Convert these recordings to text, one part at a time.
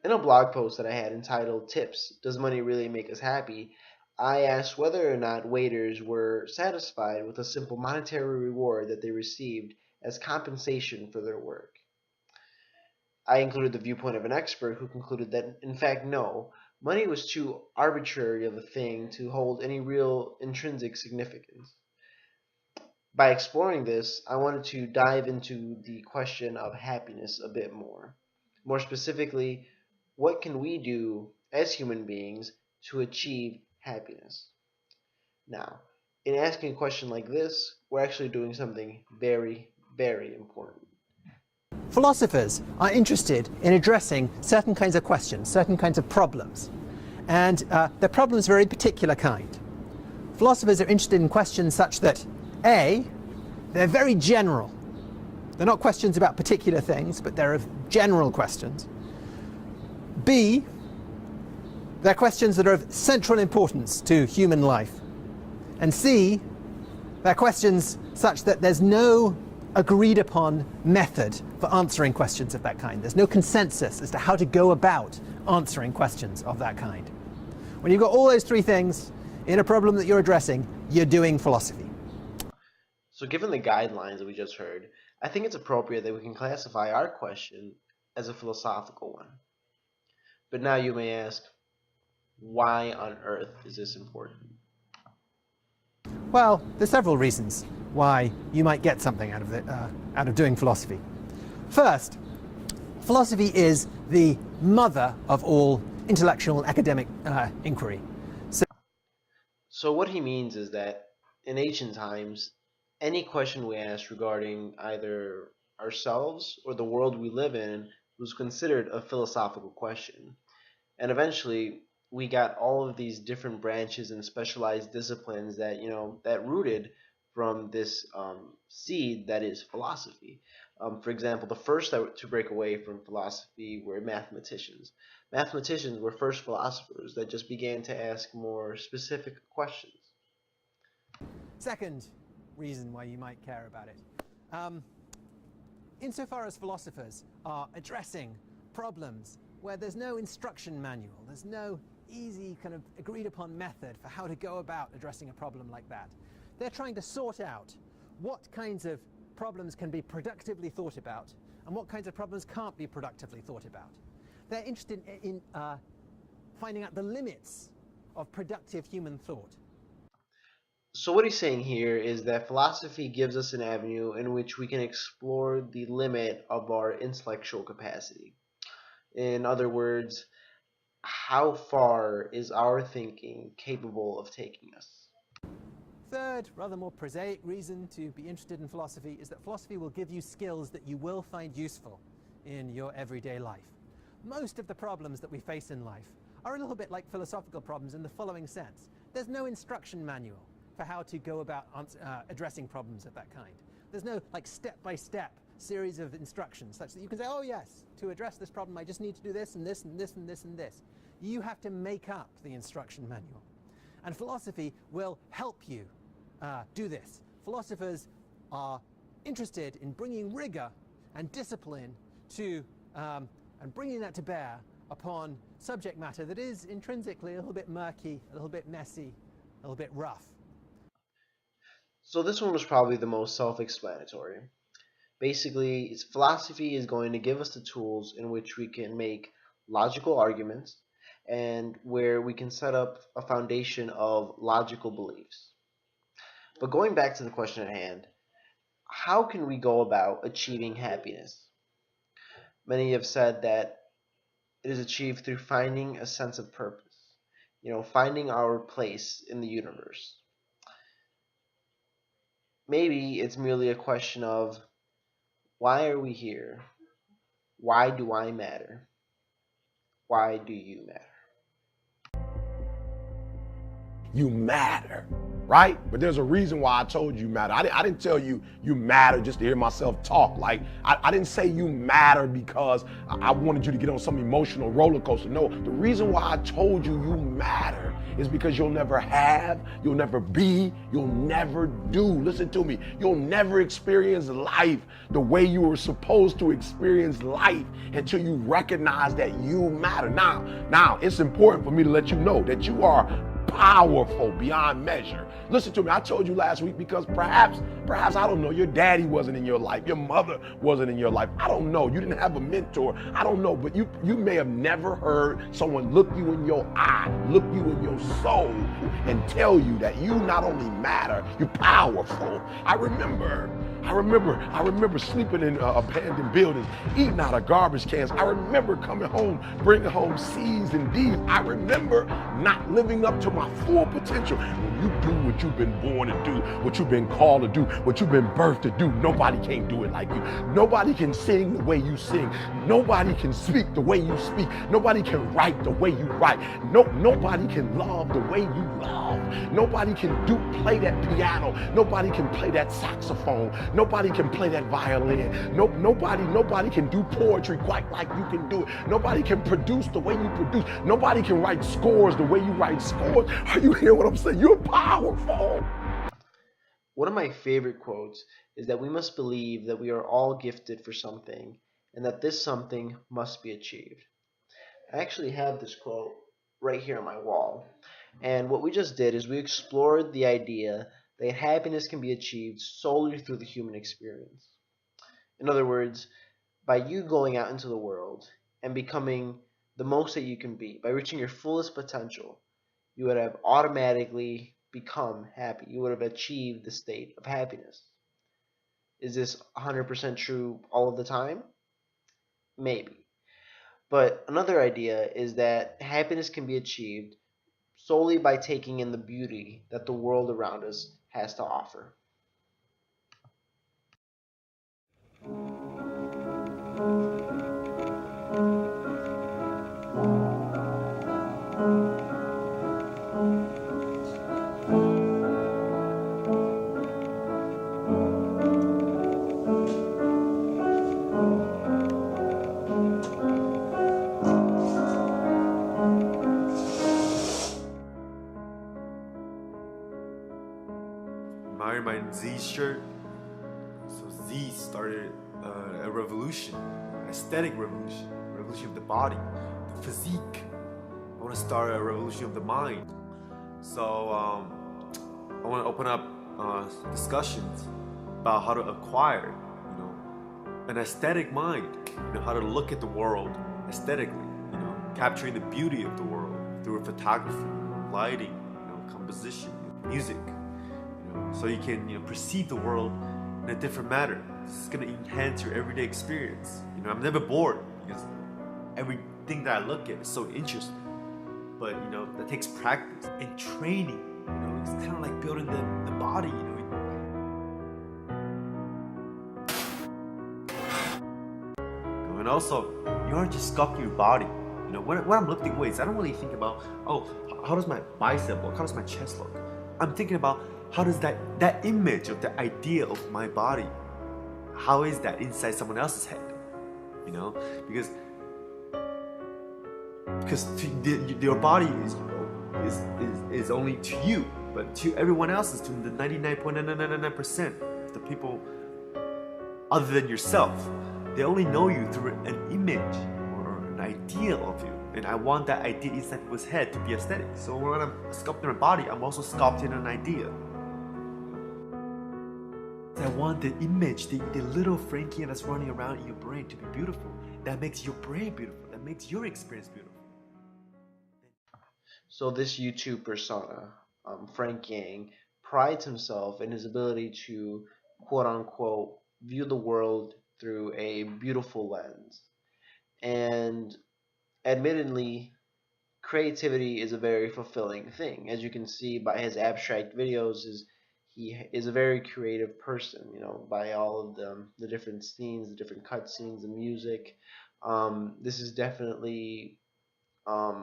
In a blog post that I had entitled Tips, Does Money Really Make Us Happy? I asked whether or not waiters were satisfied with a simple monetary reward that they received as compensation for their work. I included the viewpoint of an expert who concluded that, in fact, no, money was too arbitrary of a thing to hold any real intrinsic significance. By exploring this, I wanted to dive into the question of happiness a bit more. More specifically, what can we do as human beings to achieve happiness? Now, in asking a question like this, we're actually doing something very, very important. Philosophers are interested in addressing certain kinds of questions, certain kinds of problems. And they're problems of a very particular kind. Philosophers are interested in questions such that, A, they're very general. They're not questions about particular things, but they're general questions. B, they're questions that are of central importance to human life. And C, they're questions such that there's no agreed upon method for answering questions of that kind. There's no consensus as to how to go about answering questions of that kind. When you've got all those three things in a problem that you're addressing, you're doing philosophy. So given the guidelines that we just heard, I think it's appropriate that we can classify our question as a philosophical one. But now you may ask, why on earth is this important? Well, there's several reasons why you might get something out of doing philosophy. First, philosophy is the mother of all intellectual and academic inquiry. So what he means is that in ancient times, any question we asked regarding either ourselves or the world we live in was considered a philosophical question. And eventually, we got all of these different branches and specialized disciplines that that rooted from this seed that is philosophy. For example, the first to break away from philosophy were mathematicians. Mathematicians were first philosophers that just began to ask more specific questions. Second reason why you might care about it. Insofar as philosophers are addressing problems where there's no instruction manual, there's no easy kind of agreed upon method for how to go about addressing a problem like that. They're trying to sort out what kinds of problems can be productively thought about and what kinds of problems can't be productively thought about. They're interested in finding out the limits of productive human thought. So what he's saying here is that philosophy gives us an avenue in which we can explore the limit of our intellectual capacity. In other words, how far is our thinking capable of taking us? Third, rather more prosaic reason to be interested in philosophy is that philosophy will give you skills that you will find useful in your everyday life. Most of the problems that we face in life are a little bit like philosophical problems in the following sense. There's no instruction manual for how to go about addressing problems of that kind. There's no step-by-step series of instructions such that you can say, oh yes, to address this problem I just need to do this and this and this and this and this. You have to make up the instruction manual. And philosophy will help you do this. Philosophers are interested in bringing rigor and discipline to and bringing that to bear upon subject matter that is intrinsically a little bit murky, a little bit messy, a little bit rough. So this one was probably the most self-explanatory. Basically, philosophy is going to give us the tools in which we can make logical arguments and where we can set up a foundation of logical beliefs. But going back to the question at hand, how can we go about achieving happiness? Many have said that it is achieved through finding a sense of purpose, finding our place in the universe. Maybe it's merely a question of, why are we here? Why do I matter? Why do you matter? You matter. right? But there's a reason why I told you matter. I didn't tell you you matter just to hear myself talk. Like, I didn't say you matter because I wanted you to get on some emotional roller coaster. No, the reason why I told you you matter is because you'll never have, you'll never be, you'll never do. Listen to me. You'll never experience life the way you were supposed to experience life until you recognize that you matter. Now, it's important for me to let you know that you are powerful beyond measure. Listen to me. I told you last week because perhaps I don't know, your daddy wasn't in your life, your mother wasn't in your life. I don't know. You didn't have a mentor. I don't know, but you may have never heard someone look you in your eye, look you in your soul, and tell you that you not only matter, you're powerful. I remember sleeping in abandoned buildings, eating out of garbage cans. I remember coming home, bringing home C's and D's. I remember not living up to my full potential. When you do what you've been born to do, what you've been called to do, what you've been birthed to do, nobody can do it like you. Nobody can sing the way you sing. Nobody can speak the way you speak. Nobody can write the way you write. Nobody can love the way you love. Nobody can play that piano. Nobody can play that saxophone. Nobody can play that violin. Nobody can do poetry quite like you can do it. Nobody can produce the way you produce. Nobody can write scores the way you write scores. Are you hearing what I'm saying? You're powerful. One of my favorite quotes is that we must believe that we are all gifted for something and that this something must be achieved. I actually have this quote right here on my wall. And what we just did is we explored the idea that happiness can be achieved solely through the human experience. In other words, by you going out into the world and becoming the most that you can be, by reaching your fullest potential, you would have automatically become happy. You would have achieved the state of happiness. Is this 100% true all of the time? Maybe. But another idea is that happiness can be achieved solely by taking in the beauty that the world around us has to offer. Admire my Z shirt. So Z started a revolution, aesthetic revolution, revolution of the body, the physique. I want to start a revolution of the mind. So I want to open up discussions about how to acquire, an aesthetic mind. How to look at the world aesthetically. Capturing the beauty of the world through photography, lighting, composition, music. So you can perceive the world in a different manner. This is going to enhance your everyday experience. I'm never bored because everything that I look at is so interesting. But that takes practice and training. It's kind of like building the body. And also, you aren't just sculpting your body. When I'm lifting weights, I don't really think about, how does my bicep look? How does my chest look? I'm thinking about how does that image of the idea of my body, how is that inside someone else's head? Because your body is only to you, but to everyone else is to the 99.999% of the people other than yourself. They only know you through an image or an idea of you. And I want that idea inside people's head to be aesthetic. So when I'm sculpting my body, I'm also sculpting an idea. I want the image, the little Frankie that's running around in your brain to be beautiful. That makes your brain beautiful. That makes your experience beautiful. So this YouTube persona, Frank Yang, prides himself in his ability to quote unquote view the world through a beautiful lens. And admittedly, creativity is a very fulfilling thing. As you can see by his abstract videos, he is a very creative person. By all of the different scenes, the different cut scenes, the music. This is definitely a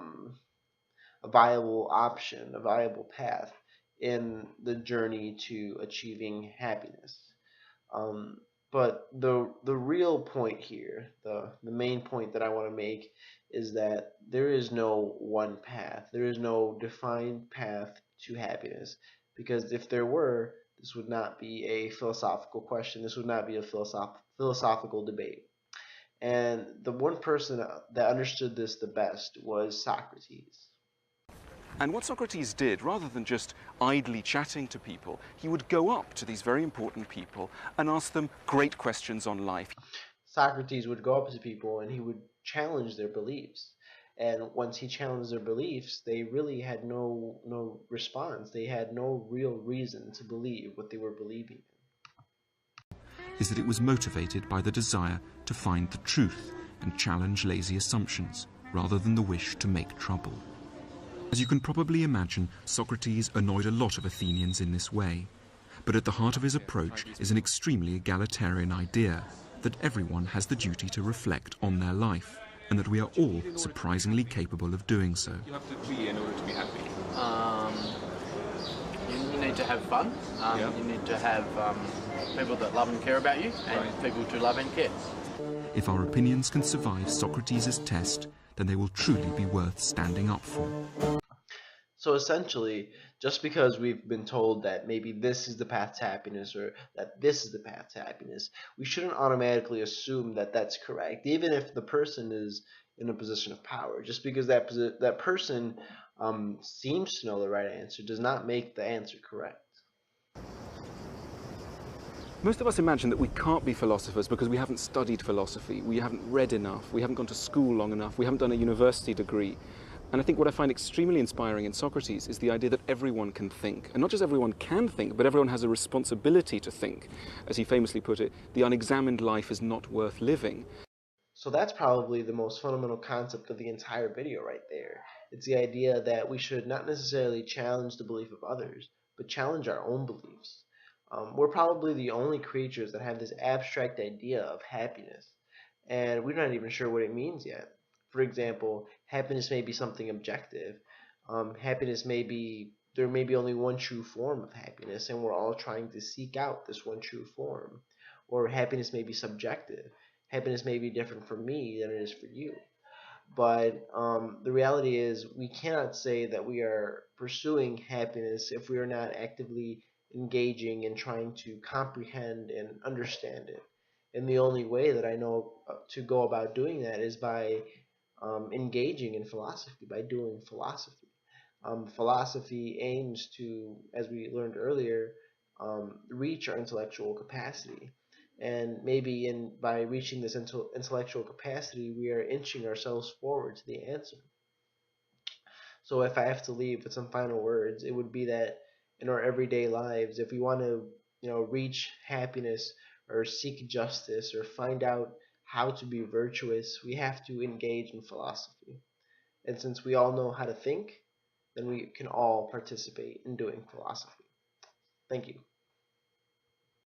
viable option, a viable path. in the journey to achieving happiness. Um, but the real point here, the main point that I want to make is that there is no one path. There is no defined path to happiness. Because if there were, this would not be a philosophical question. This would not be a philosophical debate. And the one person that understood this the best was Socrates. And what Socrates did, rather than just idly chatting to people, he would go up to these very important people and ask them great questions on life. Socrates would go up to people and he would challenge their beliefs. And once he challenged their beliefs, they really had no response. They had no real reason to believe what they were believing Is that it was motivated by the desire to find the truth and challenge lazy assumptions, rather than the wish to make trouble. As you can probably imagine, Socrates annoyed a lot of Athenians in this way. But at the heart of his approach is an extremely egalitarian idea that everyone has the duty to reflect on their life, and that we are all surprisingly capable of doing so. You have to be in order to be happy. You need to have fun. You need to have people that love and care about you, and people to love and care. If our opinions can survive Socrates' test, then they will truly be worth standing up for. So essentially, just because we've been told that maybe this is the path to happiness or that this is the path to happiness, we shouldn't automatically assume that that's correct, even if the person is in a position of power. Just because that person seems to know the right answer does not make the answer correct. Most of us imagine that we can't be philosophers because we haven't studied philosophy, we haven't read enough, we haven't gone to school long enough, we haven't done a university degree. And I think what I find extremely inspiring in Socrates is the idea that everyone can think. And not just everyone can think, but everyone has a responsibility to think. As he famously put it, the unexamined life is not worth living. So that's probably the most fundamental concept of the entire video right there. It's the idea that we should not necessarily challenge the belief of others, but challenge our own beliefs. We're probably the only creatures that have this abstract idea of happiness, and we're not even sure what it means yet. For example, happiness may be something objective. Happiness may be, there may be only one true form of happiness, and we're all trying to seek out this one true form. Or happiness may be subjective. Happiness may be different for me than it is for you. But the reality is, we cannot say that we are pursuing happiness if we are not actively engaging and trying to comprehend and understand it. And the only way that I know to go about doing that is by engaging in philosophy, by doing philosophy. Philosophy aims to, as we learned earlier, reach our intellectual capacity. And maybe by reaching this intellectual capacity, we are inching ourselves forward to the answer. So if I have to leave with some final words, it would be that in our everyday lives, if we want to, reach happiness or seek justice or find out how to be virtuous, we have to engage in philosophy. And since we all know how to think, then we can all participate in doing philosophy. Thank you.